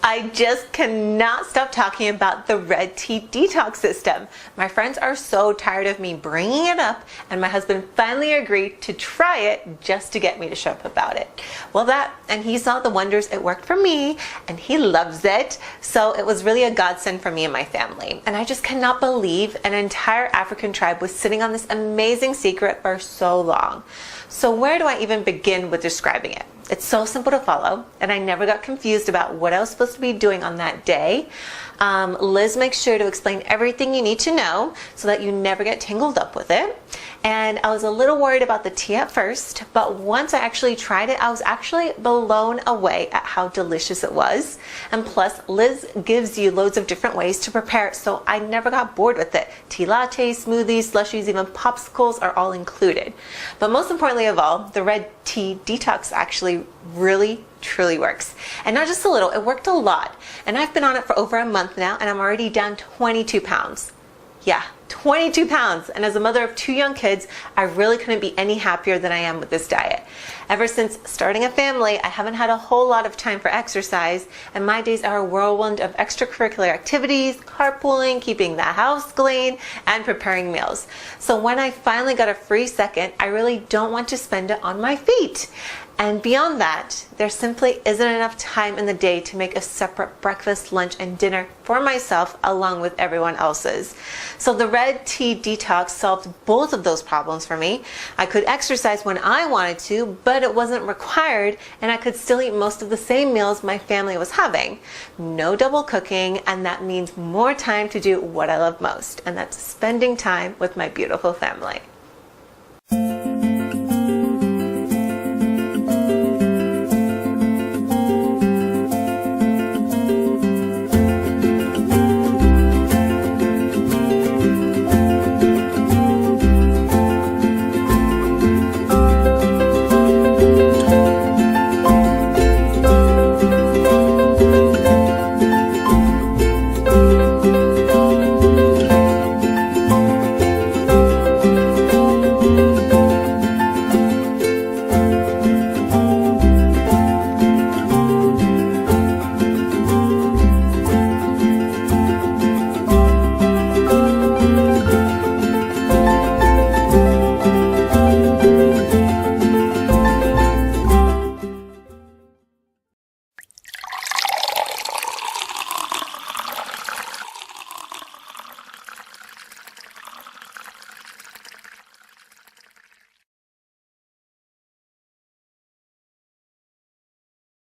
I just cannot stop talking about the Red Tea Detox system. My friends are so tired of me bringing it up, and my husband finally agreed to try it just to get me to shut up about it. Well, and he saw the wonders it worked for me, and he loves it. So it was really a godsend for me and my family. And I just cannot believe an entire African tribe was sitting on this amazing secret for so long. So where do I even begin with describing it? It's so simple to follow, and I never got confused about what I was supposed to be doing on that day. Liz makes sure to explain everything you need to know so that you never get tangled up with it. And I was a little worried about the tea at first, but once I actually tried it, I was actually blown away at how delicious it was. And plus, Liz gives you loads of different ways to prepare it, so I never got bored with it. Tea lattes, smoothies, slushies, even popsicles are all included. But most importantly of all, the Red Tea Detox actually really truly works. And not just a little, it worked a lot. And I've been on it for over a month now, and I'm already down 22 pounds. Yeah, 22 pounds. And as a mother of 2 young kids, I really couldn't be any happier than I am with this diet. Ever since starting a family, I haven't had a whole lot of time for exercise, and my days are a whirlwind of extracurricular activities, carpooling, keeping the house clean, and preparing meals. So when I finally got a free second, I really don't want to spend it on my feet. And beyond that, there simply isn't enough time in the day to make a separate breakfast, lunch, and dinner for myself along with everyone else's. So the Red Tea Detox solved both of those problems for me. I could exercise when I wanted to, but it wasn't required, and I could still eat most of the same meals my family was having. No double cooking, and that means more time to do what I love most, and that's spending time with my beautiful family.